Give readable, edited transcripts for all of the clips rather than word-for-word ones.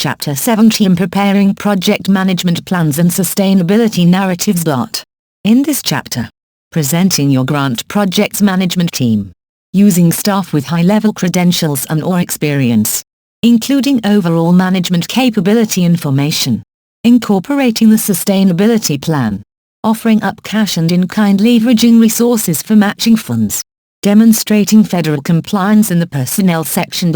Chapter 17, Preparing Project Management Plans and Sustainability Narratives. In this chapter, presenting your grant project's management team, using staff with high-level credentials and/or experience, including overall management capability information, incorporating the sustainability plan, offering up cash and in-kind, leveraging resources for matching funds, demonstrating federal compliance in the personnel section.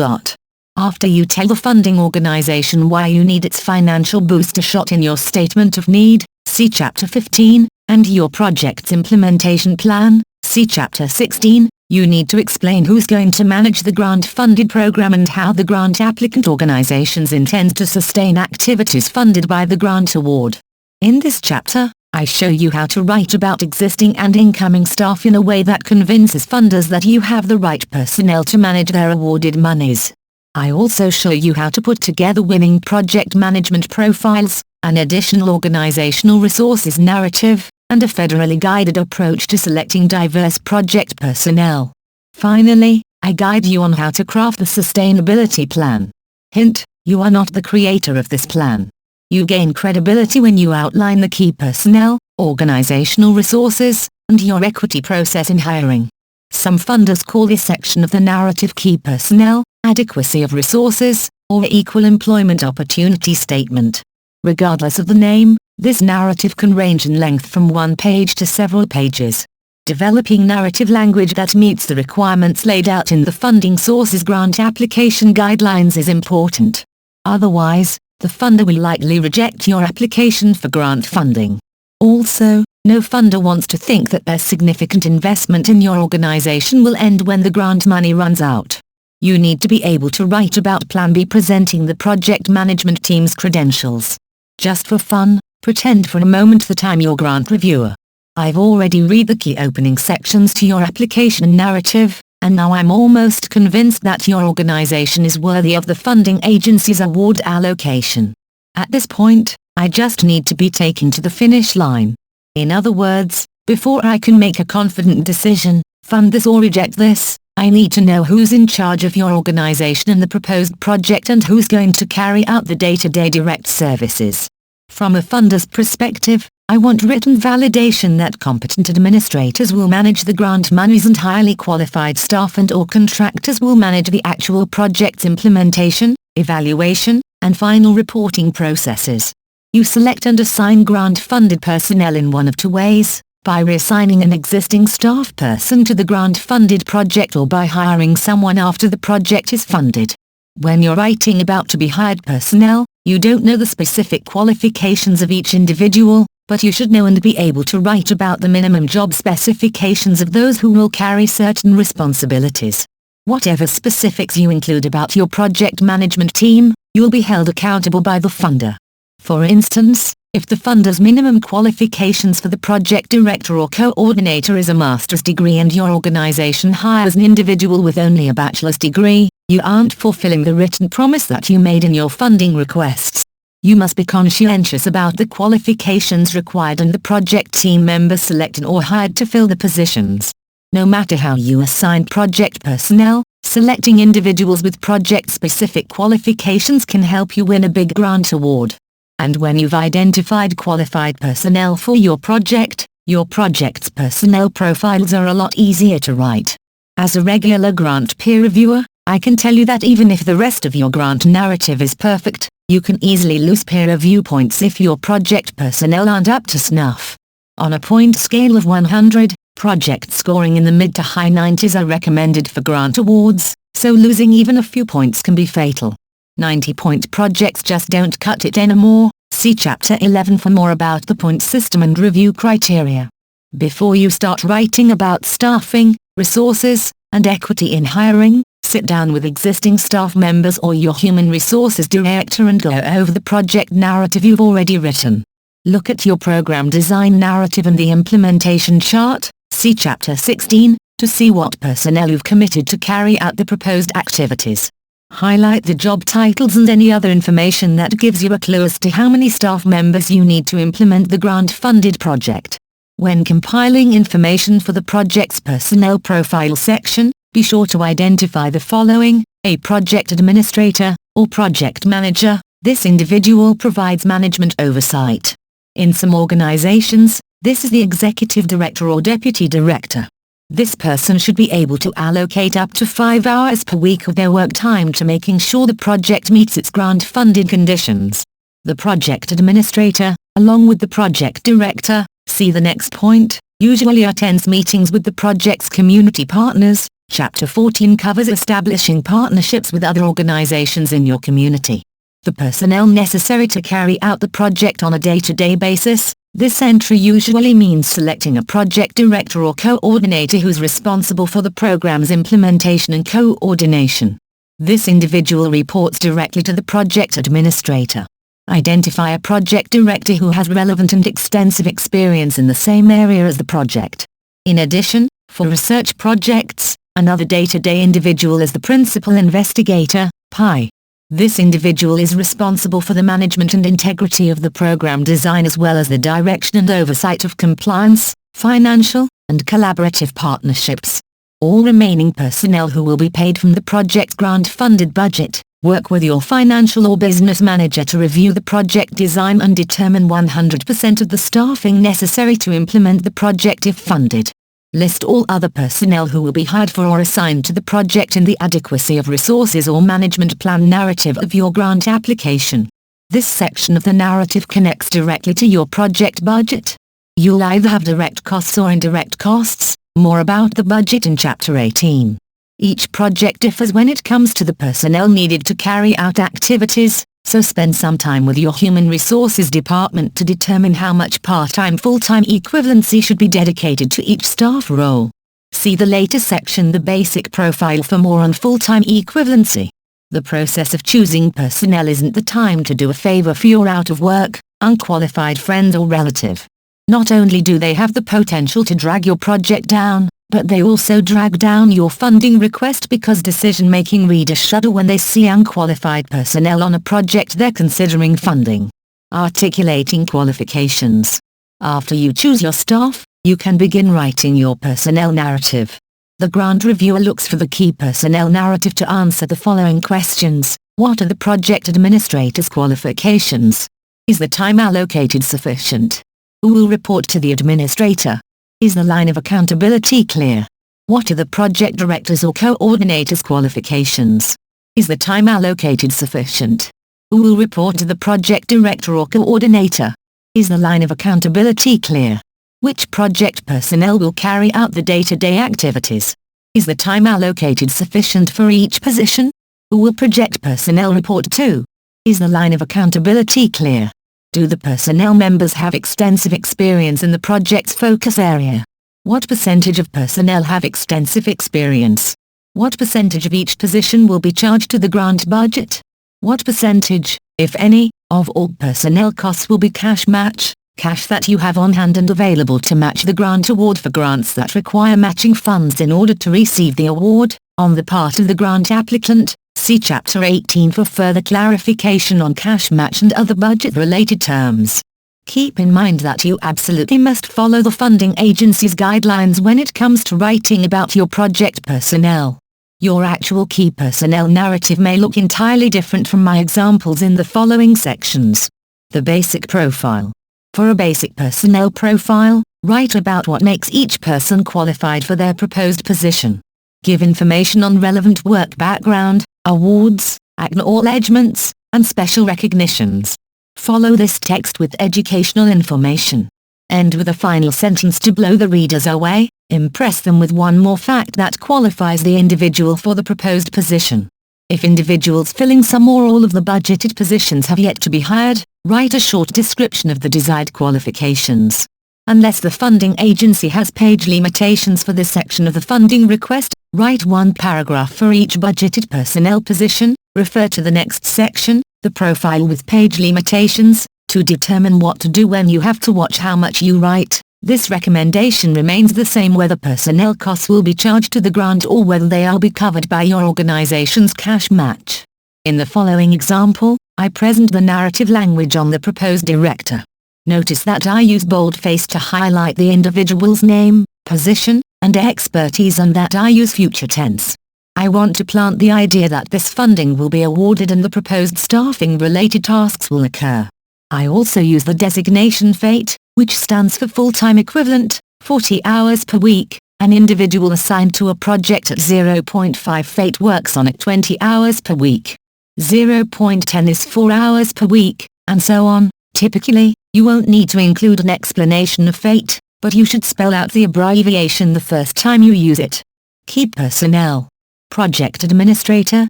After you tell the funding organization why you need its financial booster shot in your statement of need, see Chapter 15, and your project's implementation plan, see Chapter 16, you need to explain who's going to manage the grant-funded program and how the grant applicant organizations intend to sustain activities funded by the grant award. In this chapter, I show you how to write about existing and incoming staff in a way that convinces funders that you have the right personnel to manage their awarded monies. I also show you how to put together winning project management profiles, an additional organizational resources narrative, and a federally guided approach to selecting diverse project personnel. Finally, I guide you on how to craft the sustainability plan. Hint, you are not the creator of this plan. You gain credibility when you outline the key personnel, organizational resources, and your equity process in hiring. Some funders call this section of the narrative key personnel, adequacy of resources, or equal employment opportunity statement. Regardless of the name, this narrative can range in length from one page to several pages. Developing narrative language that meets the requirements laid out in the Funding Sources Grant Application Guidelines is important. Otherwise, the funder will likely reject your application for grant funding. Also, no funder wants to think that their significant investment in your organization will end when the grant money runs out. You need to be able to write about Plan B, presenting the project management team's credentials. Just for fun, pretend for a moment that I'm your grant reviewer. I've already read the key opening sections to your application narrative, and now I'm almost convinced that your organization is worthy of the funding agency's award allocation. At this point, I just need to be taken to the finish line. In other words, before I can make a confident decision, fund this or reject this, I need to know who's in charge of your organization and the proposed project and who's going to carry out the day-to-day direct services. From a funder's perspective, I want written validation that competent administrators will manage the grant monies and highly qualified staff and/or contractors will manage the actual project's implementation, evaluation, and final reporting processes. You select and assign grant-funded personnel in one of two ways: by reassigning an existing staff person to the grant-funded project or by hiring someone after the project is funded. When you're writing about to-be-hired personnel, you don't know the specific qualifications of each individual, but you should know and be able to write about the minimum job specifications of those who will carry certain responsibilities. Whatever specifics you include about your project management team, you'll be held accountable by the funder. For instance, if the funder's minimum qualifications for the project director or coordinator is a master's degree and your organization hires an individual with only a bachelor's degree, you aren't fulfilling the written promise that you made in your funding requests. You must be conscientious about the qualifications required and the project team members selected or hired to fill the positions. No matter how you assign project personnel, selecting individuals with project-specific qualifications can help you win a big grant award. And when you've identified qualified personnel for your project's personnel profiles are a lot easier to write. As a regular grant peer reviewer, I can tell you that even if the rest of your grant narrative is perfect, you can easily lose peer review points if your project personnel aren't up to snuff. On a point scale of 100, project scoring in the mid to high 90s are recommended for grant awards, so losing even a few points can be fatal. 90-point projects just don't cut it anymore. See Chapter 11 for more about the point system and review criteria. Before you start writing about staffing, resources, and equity in hiring, sit down with existing staff members or your human resources director and go over the project narrative you've already written. Look at your program design narrative and the implementation chart, see Chapter 16, to see what personnel you've committed to carry out the proposed activities. Highlight the job titles and any other information that gives you a clue as to how many staff members you need to implement the grant-funded project. When compiling information for the project's personnel profile section, be sure to identify the following: a project administrator, or project manager, This individual provides management oversight. In some organizations, this is the executive director or deputy director. This person should be able to allocate up to 5 hours per week of their work time to making sure the project meets its grant-funded conditions. The project administrator, along with the project director, see the next point, usually attends meetings with the project's community partners. Chapter 14 covers establishing partnerships with other organizations in your community. The personnel necessary to carry out the project on a day-to-day basis. This entry usually means selecting a project director or coordinator who's responsible for the program's implementation and coordination. This individual reports directly to the project administrator. Identify a project director who has relevant and extensive experience in the same area as the project. In addition, for research projects, another day-to-day individual is the principal investigator, PI. This individual is responsible for the management and integrity of the program design as well as the direction and oversight of compliance, financial, and collaborative partnerships. All remaining personnel who will be paid from the project's grant-funded budget, work with your financial or business manager to review the project design and determine 100% of the staffing necessary to implement the project if funded. List all other personnel who will be hired for or assigned to the project in the adequacy of resources or management plan narrative of your grant application. This section of the narrative connects directly to your project budget. You'll either have direct costs or indirect costs. More about the budget in Chapter 18. Each project differs when it comes to the personnel needed to carry out activities, so spend some time with your Human Resources Department to determine how much part-time full-time equivalency should be dedicated to each staff role. See the later section, the basic profile, for more on full-time equivalency. The process of choosing personnel isn't the time to do a favor for your out-of-work, unqualified friend or relative. Not only do they have the potential to drag your project down, but they also drag down your funding request because decision-making readers shudder when they see unqualified personnel on a project they're considering funding. Articulating qualifications. After you choose your staff, you can begin writing your personnel narrative. The grant reviewer looks for the key personnel narrative to answer the following questions. What are the project administrator's qualifications? Is the time allocated sufficient? Who will report to the administrator? Is the line of accountability clear? What are the project director's or coordinator's qualifications? Is the time allocated sufficient? Who will report to the project director or coordinator? Is the line of accountability clear? Which project personnel will carry out the day-to-day activities? Is the time allocated sufficient for each position? Who will project personnel report to? Is the line of accountability clear? Do the personnel members have extensive experience in the project's focus area? What percentage of personnel have extensive experience? What percentage of each position will be charged to the grant budget? What percentage, if any, of all personnel costs will be cash match, cash that you have on hand and available to match the grant award for grants that require matching funds in order to receive the award, on the part of the grant applicant? See Chapter 18 for further clarification on cash match and other budget-related terms. Keep in mind that you absolutely must follow the funding agency's guidelines when it comes to writing about your project personnel. Your actual key personnel narrative may look entirely different from my examples in the following sections. The basic profile. For a basic personnel profile, write about what makes each person qualified for their proposed position. Give information on relevant work background, awards, acknowledgements, and special recognitions. Follow this text with educational information. End with a final sentence to blow the readers away. Impress them with one more fact that qualifies the individual for the proposed position. If individuals filling some or all of the budgeted positions have yet to be hired, write a short description of the desired qualifications. Unless the funding agency has page limitations for this section of the funding request, write one paragraph for each budgeted personnel position. Refer to the next section, the profile with page limitations, to determine what to do when you have to watch how much you write. This recommendation remains the same whether personnel costs will be charged to the grant or whether they will be covered by your organization's cash match. In the following example, I present the narrative language on the proposed director. Notice that I use boldface to highlight the individual's name, position, and expertise, and that I use future tense. I want to plant the idea that this funding will be awarded and the proposed staffing-related tasks will occur. I also use the designation FATE, which stands for full-time equivalent, 40 hours per week. An individual assigned to a project at 0.5 FATE works on it 20 hours per week. 0.10 is 4 hours per week, and so on. Typically, you won't need to include an explanation of FATE, but you should spell out the abbreviation the first time you use it. Key personnel. Project Administrator,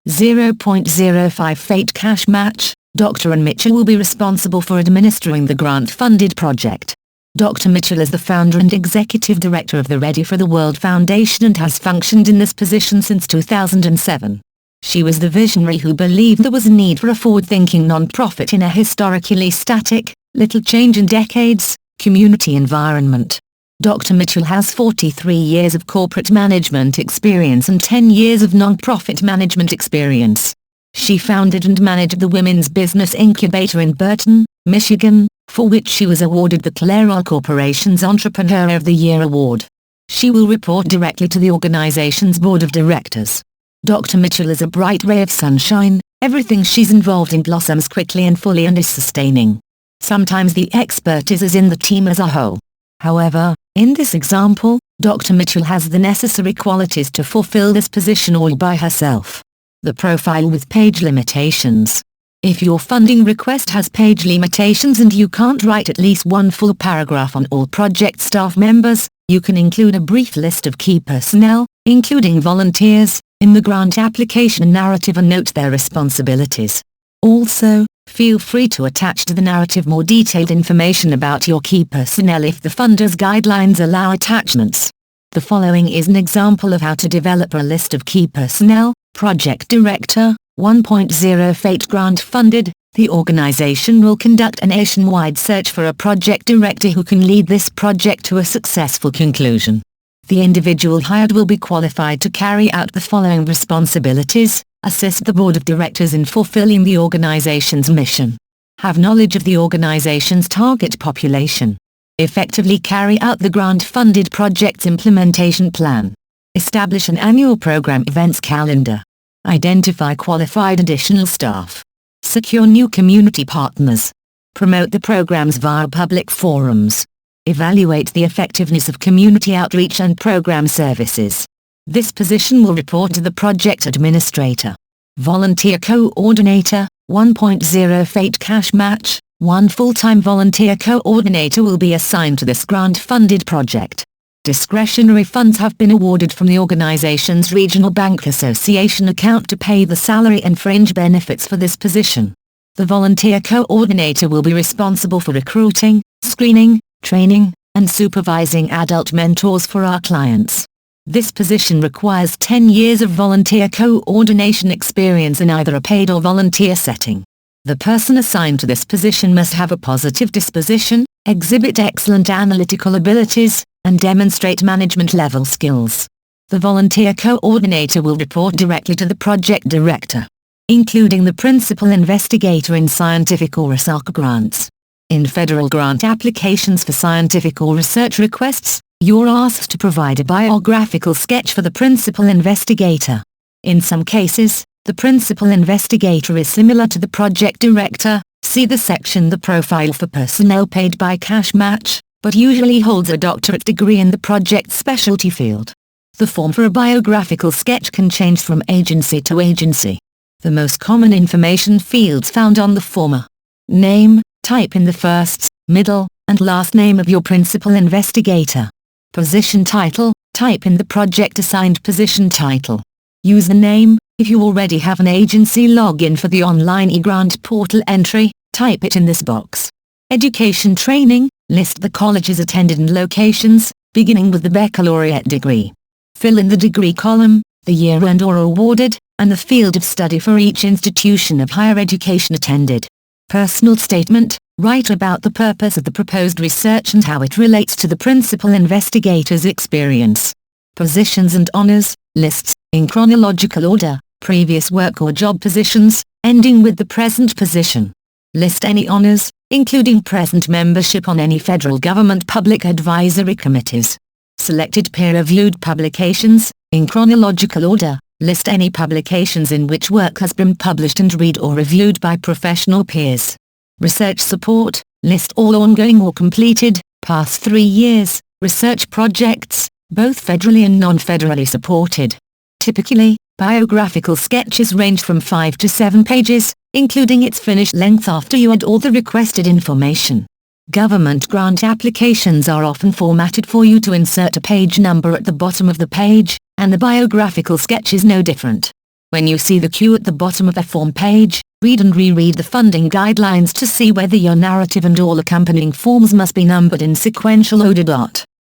0.05 FATE cash match. Dr. Mitchell will be responsible for administering the grant-funded project. Dr. Mitchell is the founder and executive director of the Ready for the World Foundation and has functioned in this position since 2007. She was the visionary who believed there was a need for a forward-thinking non-profit in a historically static, little change in decades, community environment. Dr. Mitchell has 43 years of corporate management experience and 10 years of non-profit management experience. She founded and managed the Women's Business Incubator in Burton, Michigan, for which she was awarded the Clairol Corporation's Entrepreneur of the Year award. She will report directly to the organization's board of directors. Dr. Mitchell is a bright ray of sunshine. Everything she's involved in blossoms quickly and fully and is sustaining. Sometimes the expertise is in the team as a whole. However, in this example, Dr. Mitchell has the necessary qualities to fulfill this position all by herself. The profile with page limitations. If your funding request has page limitations and you can't write at least one full paragraph on all project staff members, you can include a brief list of key personnel, including volunteers, in the grant application narrative and note their responsibilities. Also, feel free to attach to the narrative more detailed information about your key personnel if the funder's guidelines allow attachments. The following is an example of how to develop a list of key personnel. Project Director, 1.0 FATE grant funded. The organization will conduct a nationwide search for a project director who can lead this project to a successful conclusion. The individual hired will be qualified to carry out the following responsibilities: assist the board of directors in fulfilling the organization's mission, have knowledge of the organization's target population, effectively carry out the grant-funded project's implementation plan, establish an annual program events calendar, identify qualified additional staff, secure new community partners, promote the programs via public forums, evaluate the effectiveness of community outreach and program services. This position will report to the project administrator. Volunteer Coordinator, 1.0 FATE cash match. One full-time volunteer coordinator will be assigned to this grant-funded project. Discretionary funds have been awarded from the organization's Regional Bank Association account to pay the salary and fringe benefits for this position. The volunteer coordinator will be responsible for recruiting, screening, training, and supervising adult mentors for our clients. This position requires 10 years of volunteer coordination experience in either a paid or volunteer setting. The person assigned to this position must have a positive disposition, exhibit excellent analytical abilities, and demonstrate management-level skills. The volunteer coordinator will report directly to the project director, including the principal investigator in scientific or research grants. In federal grant applications for scientific or research requests, you're asked to provide a biographical sketch for the principal investigator. In some cases, the principal investigator is similar to the project director. See the section The Profile for Personnel paid by cash match, but usually holds a doctorate degree in the project specialty field. The form for a biographical sketch can change from agency to agency. The most common information fields found on the form are: name, type in the first, middle, and last name of your principal investigator. Position title, type in the project assigned position title. Username, if you already have an agency login for the online eGrant portal entry, type it in this box. Education training, list the colleges attended and locations, beginning with the baccalaureate degree. Fill in the degree column, the year earned or awarded, and the field of study for each institution of higher education attended. Personal statement, write about the purpose of the proposed research and how it relates to the principal investigator's experience. Positions and honors, lists, in chronological order, previous work or job positions, ending with the present position. List any honors, including present membership on any federal government public advisory committees. Selected peer-reviewed publications, in chronological order, List any publications in which work has been published and read or reviewed by professional peers. Research support. List all ongoing or completed, past 3 years, research projects, both federally and non-federally supported. Typically, biographical sketches range from 5 to 7 pages, including its finished length after you add all the requested information. Government grant applications are often formatted for you to insert a page number at the bottom of the page, and the biographical sketch is no different. When you see the Q at the bottom of the form page, read and reread the funding guidelines to see whether your narrative and all accompanying forms must be numbered in sequential order.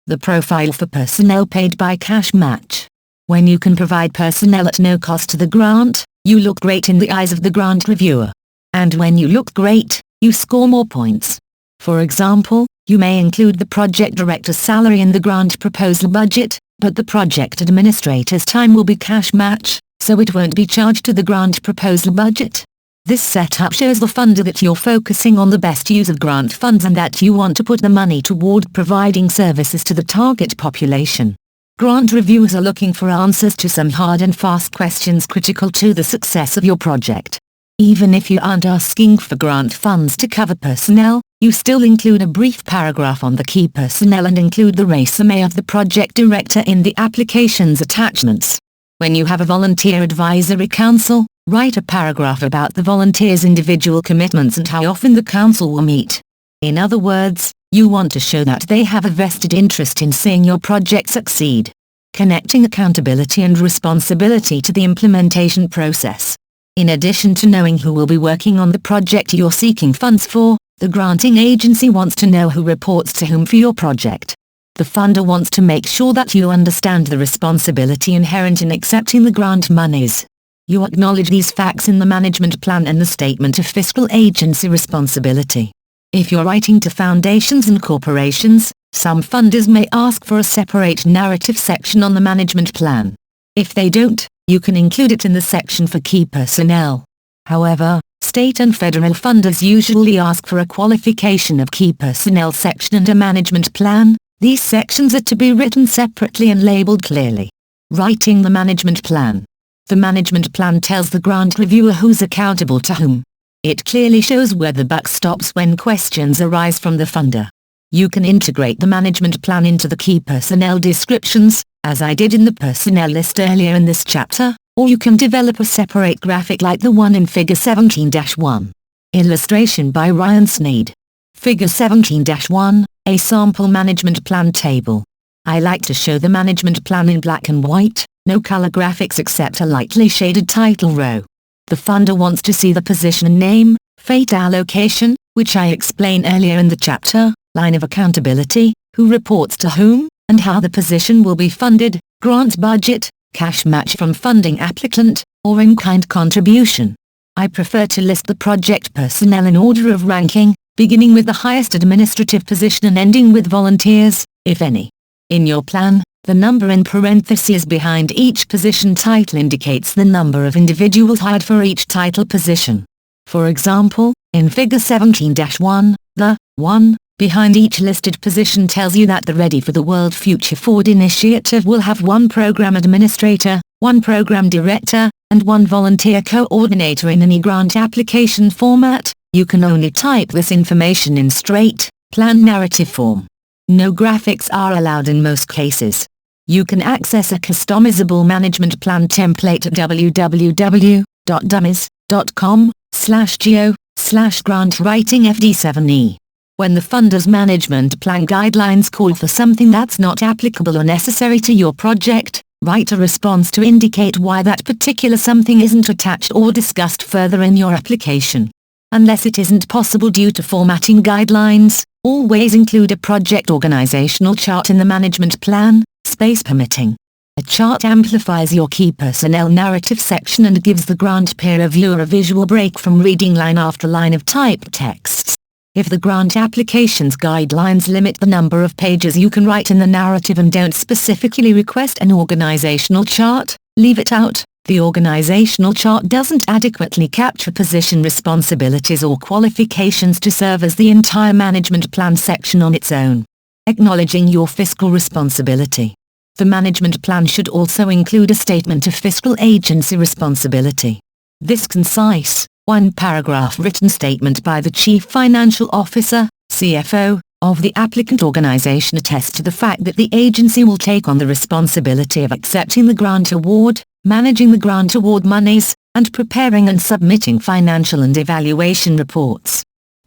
The profile for personnel paid by cash match. When you can provide personnel at no cost to the grant, you look great in the eyes of the grant reviewer. And when you look great, you score more points. For example, you may include the project director's salary in the grant proposal budget, but the project administrator's time will be cash match, so it won't be charged to the grant proposal budget. This setup shows the funder that you're focusing on the best use of grant funds and that you want to put the money toward providing services to the target population. Grant reviewers are looking for answers to some hard and fast questions critical to the success of your project. Even if you aren't asking for grant funds to cover personnel, you still include a brief paragraph on the key personnel and include the resume of the project director in the application's attachments. When you have a volunteer advisory council, write a paragraph about the volunteer's individual commitments and how often the council will meet. In other words, you want to show that they have a vested interest in seeing your project succeed. Connecting accountability and responsibility to the implementation process. In addition to knowing who will be working on the project you're seeking funds for, the granting agency wants to know who reports to whom for your project. The funder wants to make sure that you understand the responsibility inherent in accepting the grant monies. You acknowledge these facts in the management plan and the statement of fiscal agency responsibility. If you're writing to foundations and corporations, some funders may ask for a separate narrative section on the management plan. If they don't, you can include it in the section for key personnel. However, state and federal funders usually ask for a qualification of key personnel section and a management plan. These sections are to be written separately and labeled clearly. Writing the management plan. The management plan tells the grant reviewer who's accountable to whom. It clearly shows where the buck stops when questions arise from the funder. You can integrate the management plan into the key personnel descriptions, as I did in the personnel list earlier in this chapter, or you can develop a separate graphic like the one in Figure 17-1. Illustration by Ryan Sneed. Figure 17-1, a sample management plan table. I like to show the management plan in black and white, no color graphics except a lightly shaded title row. The funder wants to see the position name, fate allocation, which I explain earlier in the chapter, line of accountability, who reports to whom, and how the position will be funded, grant budget, cash match from funding applicant, or in-kind contribution. I prefer to list the project personnel in order of ranking, beginning with the highest administrative position and ending with volunteers, if any. In your plan, the number in parentheses behind each position title indicates the number of individuals hired for each title position. For example, in Figure 17-1, the 1 behind each listed position tells you that the Ready for the World Future Forward initiative will have 1 program administrator, 1 program director, and 1 volunteer coordinator in any grant application format. You can only type this information in straight, plan narrative form. No graphics are allowed in most cases. You can access a customizable management plan template at www.dummies.com/geo/grantwritingfd7e. When the funder's management plan guidelines call for something that's not applicable or necessary to your project, write a response to indicate why that particular something isn't attached or discussed further in your application. Unless it isn't possible due to formatting guidelines, always include a project organizational chart in the management plan, space permitting. A chart amplifies your key personnel narrative section and gives the grant peer reviewer a visual break from reading line after line of typed texts. If the grant application's guidelines limit the number of pages you can write in the narrative and don't specifically request an organizational chart, leave it out. The organizational chart doesn't adequately capture position responsibilities or qualifications to serve as the entire management plan section on its own. Acknowledging your fiscal responsibility. The management plan should also include a statement of fiscal agency responsibility. This concise, one-paragraph written statement by the Chief Financial Officer, CFO, of the applicant organization attests to the fact that the agency will take on the responsibility of accepting the grant award, managing the grant award monies, and preparing and submitting financial and evaluation reports.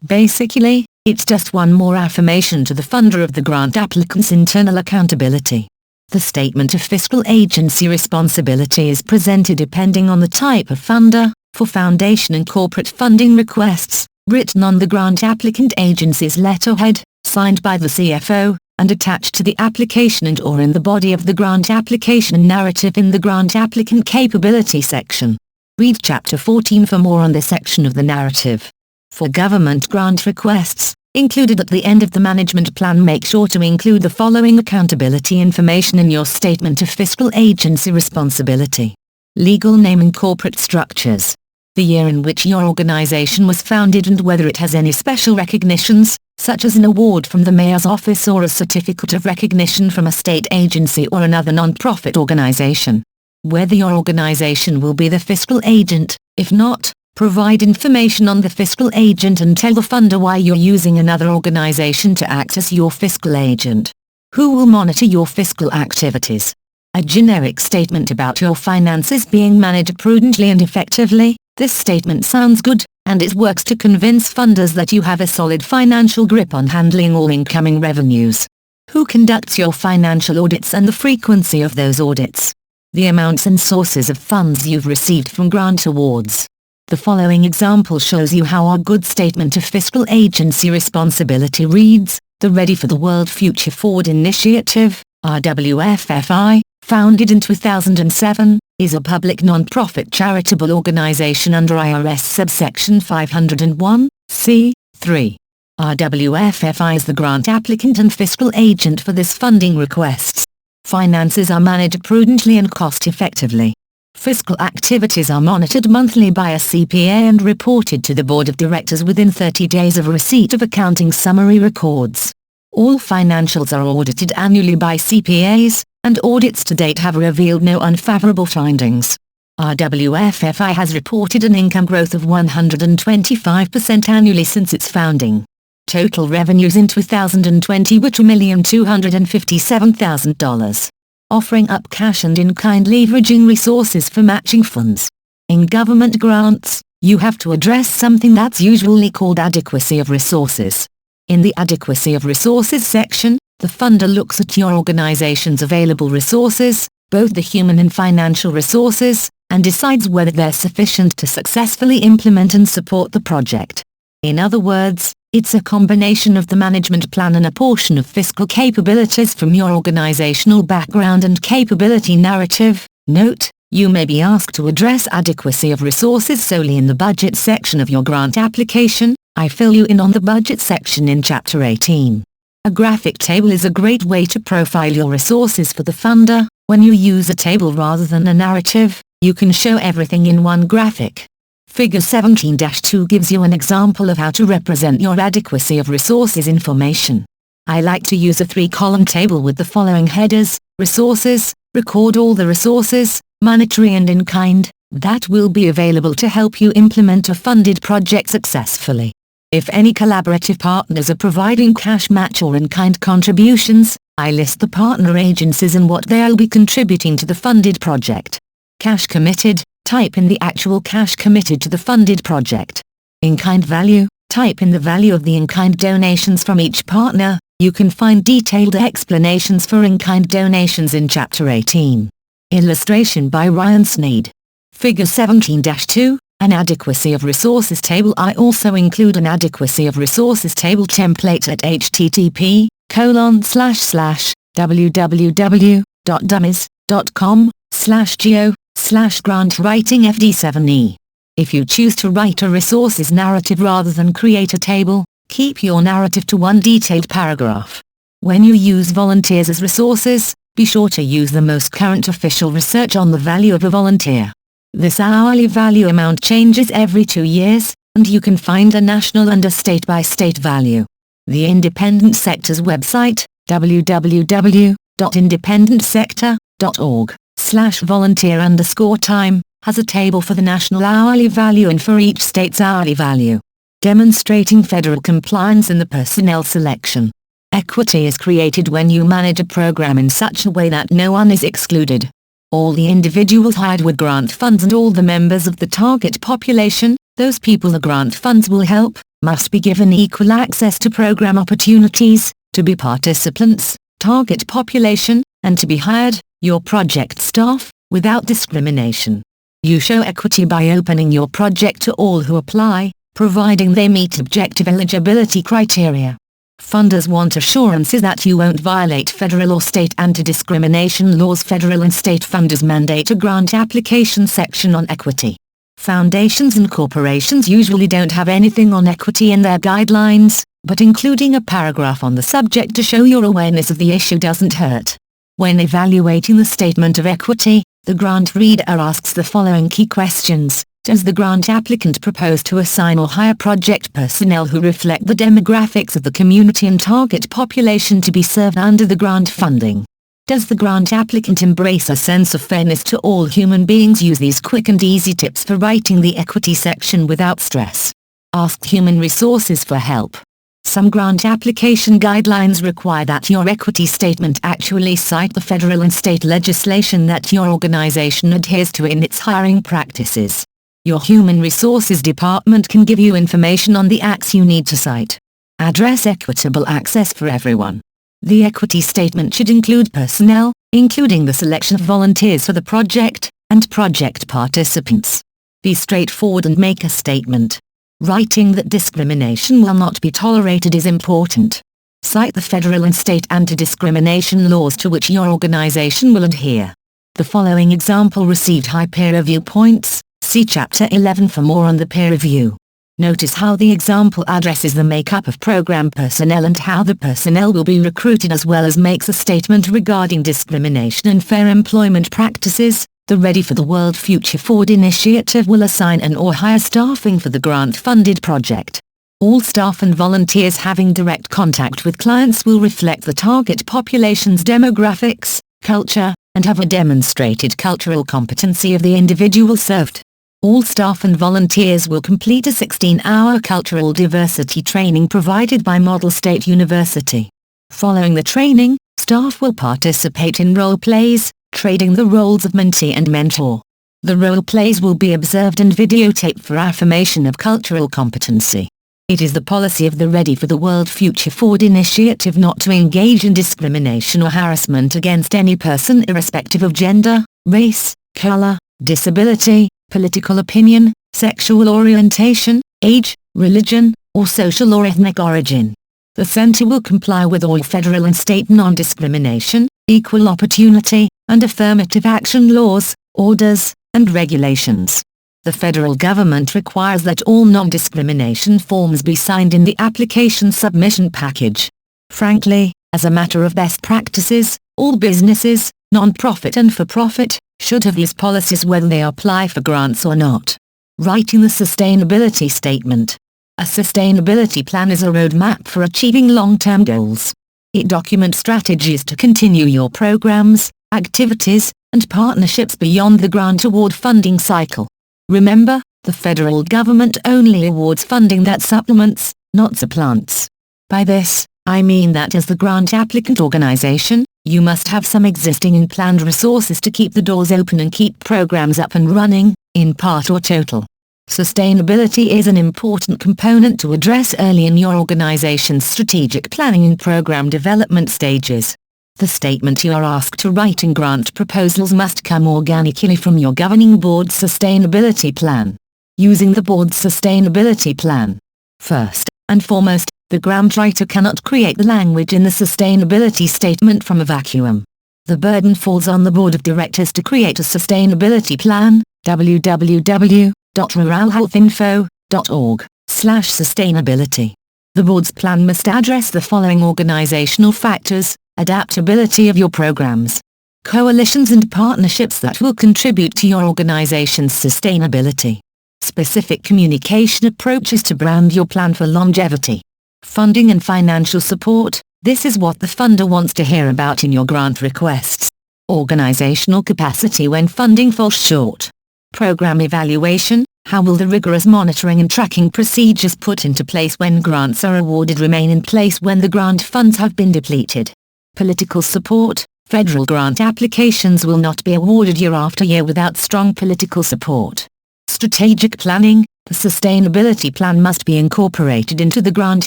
Basically, it's just one more affirmation to the funder of the grant applicant's internal accountability. The statement of fiscal agency responsibility is presented depending on the type of funder, for foundation and corporate funding requests, written on the grant applicant agency's letterhead, signed by the CFO, and attached to the application and/or in the body of the grant application and narrative in the grant applicant capability section. Read Chapter 14 for more on this section of the narrative. For government grant requests, included at the end of the management plan, make sure to include the following accountability information in your statement of fiscal agency responsibility. Legal name and corporate structures. The year in which your organization was founded and whether it has any special recognitions, such as an award from the mayor's office or a certificate of recognition from a state agency or another non-profit organization. Whether your organization will be the fiscal agent. If not, provide information on the fiscal agent and tell the funder why you're using another organization to act as your fiscal agent. Who will monitor your fiscal activities? A generic statement about your finances being managed prudently and effectively. This statement sounds good, and it works to convince funders that you have a solid financial grip on handling all incoming revenues. Who conducts your financial audits and the frequency of those audits? The amounts and sources of funds you've received from grant awards. The following example shows you how our good statement of fiscal agency responsibility reads. The Ready for the World Future Forward Initiative, RWFFI, founded in 2007, is a public non-profit charitable organization under IRS subsection 501, c. 3. RWFFI is the grant applicant and fiscal agent for this funding requests. Finances are managed prudently and cost-effectively. Fiscal activities are monitored monthly by a CPA and reported to the Board of Directors within 30 days of receipt of accounting summary records. All financials are audited annually by CPAs, and audits to date have revealed no unfavorable findings. RWFFI has reported an income growth of 125% annually since its founding. Total revenues in 2020 were $2,257,000. Offering up cash and in-kind leveraging resources for matching funds. In government grants, you have to address something that's usually called adequacy of resources. In the adequacy of resources section, the funder looks at your organization's available resources, both the human and financial resources, and decides whether they're sufficient to successfully implement and support the project. In other words, it's a combination of the management plan and a portion of fiscal capabilities from your organizational background and capability narrative. Note, you may be asked to address adequacy of resources solely in the budget section of your grant application. I fill you in on the budget section in Chapter 18. A graphic table is a great way to profile your resources for the funder. When you use a table rather than a narrative, you can show everything in one graphic. Figure 17-2 gives you an example of how to represent your adequacy of resources information. I like to use a 3-column table with the following headers: resources, record all the resources, monetary and in-kind, that will be available to help you implement a funded project successfully. If any collaborative partners are providing cash match or in-kind contributions, I list the partner agencies and what they'll be contributing to the funded project. Cash committed, type in the actual cash committed to the funded project. In-kind value, type in the value of the in-kind donations from each partner. You can find detailed explanations for in-kind donations in Chapter 18. Illustration by Ryan Sneed. Figure 17-2, an adequacy of resources table. I also include an adequacy of resources table template at http://www.dummies.com/geo/grantwritingfd7e. If you choose to write a resources narrative rather than create a table, keep your narrative to one detailed paragraph. When you use volunteers as resources, be sure to use the most current official research on the value of a volunteer. This hourly value amount changes every 2 years, and you can find a national and a state-by-state value. The Independent Sector's website, www www.independentsector.org/volunteer_time has a table for the national hourly value and for each state's hourly value, demonstrating federal compliance in the personnel selection. Equity is created when you manage a program in such a way that no one is excluded. All the individuals hired with grant funds and all the members of the target population, those people the grant funds will help, must be given equal access to program opportunities, to be participants, target population, and to be hired, your project staff, without discrimination. You show equity by opening your project to all who apply, providing they meet objective eligibility criteria. Funders want assurances that you won't violate federal or state anti-discrimination laws. Federal and state funders mandate a grant application section on equity. Foundations and corporations usually don't have anything on equity in their guidelines, but including a paragraph on the subject to show your awareness of the issue doesn't hurt. When evaluating the statement of equity, the grant reader asks the following key questions. Does the grant applicant propose to assign or hire project personnel who reflect the demographics of the community and target population to be served under the grant funding? Does the grant applicant embrace a sense of fairness to all human beings? Use these quick and easy tips for writing the equity section without stress. Ask Human Resources for help. Some grant application guidelines require that your equity statement actually cite the federal and state legislation that your organization adheres to in its hiring practices. Your Human Resources Department can give you information on the acts you need to cite. Address equitable access for everyone. The equity statement should include personnel, including the selection of volunteers for the project, and project participants. Be straightforward and make a statement. Writing that discrimination will not be tolerated is important. Cite the federal and state anti-discrimination laws to which your organization will adhere. The following example received high peer review points. See Chapter 11 for more on the peer review. Notice how the example addresses the makeup of program personnel and how the personnel will be recruited, as well as makes a statement regarding discrimination and fair employment practices. The Ready for the World Future Forward initiative will assign and/or hire staffing for the grant-funded project. All staff and volunteers having direct contact with clients will reflect the target population's demographics, culture, and have a demonstrated cultural competency of the individual served. All staff and volunteers will complete a 16-hour cultural diversity training provided by Model State University. Following the training, staff will participate in role plays, trading the roles of mentee and mentor. The role plays will be observed and videotaped for affirmation of cultural competency. It is the policy of the Ready for the World Future Forward initiative not to engage in discrimination or harassment against any person irrespective of gender, race, color, disability, political opinion, sexual orientation, age, religion, or social or ethnic origin. The Center will comply with all federal and state non-discrimination, equal opportunity, and affirmative action laws, orders, and regulations. The federal government requires that all non-discrimination forms be signed in the application submission package. Frankly, as a matter of best practices, all businesses, non-profit and for-profit, should have these policies whether they apply for grants or not. Writing the sustainability statement. A sustainability plan is a roadmap for achieving long-term goals. It documents strategies to continue your programs, activities, and partnerships beyond the grant award funding cycle. Remember, the federal government only awards funding that supplements, not supplants. By this, I mean that as the grant applicant organization, you must have some existing and planned resources to keep the doors open and keep programs up and running, in part or total. Sustainability is an important component to address early in your organization's strategic planning and program development stages. The statement you are asked to write in grant proposals must come organically from your governing board's sustainability plan. Using the board's sustainability plan. First and foremost, the grant writer cannot create the language in the sustainability statement from a vacuum. The burden falls on the board of directors to create a sustainability plan. www.ruralhealthinfo.org/sustainability. The board's plan must address the following organizational factors: adaptability of your programs, coalitions and partnerships that will contribute to your organization's sustainability, specific communication approaches to brand your plan for longevity, funding and financial support, This is what the funder wants to hear about in your grant requests. Organizational capacity when funding falls short. Program evaluation. How will the rigorous monitoring and tracking procedures put into place when grants are awarded remain in place when the grant funds have been depleted? Political support. Federal grant applications will not be awarded year after year without strong political support. Strategic planning. The sustainability plan must be incorporated into the grant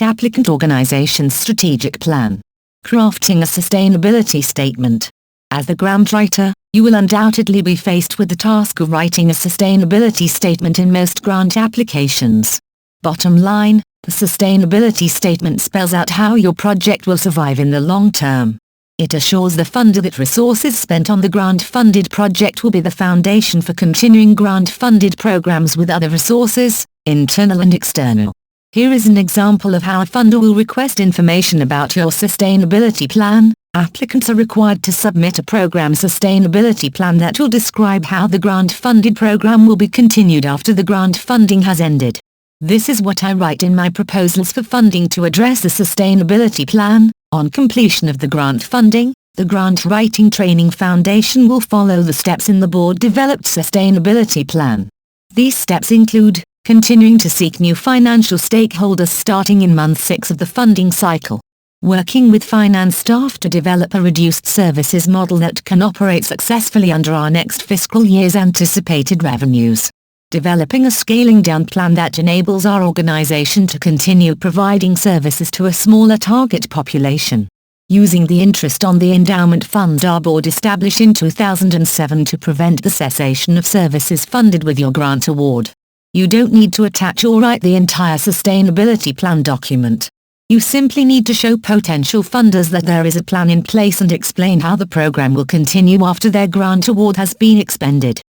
applicant organization's strategic plan. Crafting a sustainability statement. As the grant writer, you will undoubtedly be faced with the task of writing a sustainability statement in most grant applications. Bottom line, the sustainability statement spells out how your project will survive in the long term. It assures the funder that resources spent on the grant-funded project will be the foundation for continuing grant-funded programs with other resources, internal and external. Here is an example of how a funder will request information about your sustainability plan. Applicants are required to submit a program sustainability plan that will describe how the grant-funded program will be continued after the grant funding has ended. This is what I write in my proposals for funding to address the sustainability plan. On completion of the grant funding, the Grant Writing Training Foundation will follow the steps in the board-developed sustainability plan. These steps include continuing to seek new financial stakeholders starting in month 6 of the funding cycle, working with finance staff to develop a reduced services model that can operate successfully under our next fiscal year's anticipated revenues, developing a scaling down plan that enables our organization to continue providing services to a smaller target population, using the interest on the endowment fund our board established in 2007 to prevent the cessation of services funded with your grant award. You don't need to attach or write the entire sustainability plan document. You simply need to show potential funders that there is a plan in place and explain how the program will continue after their grant award has been expended.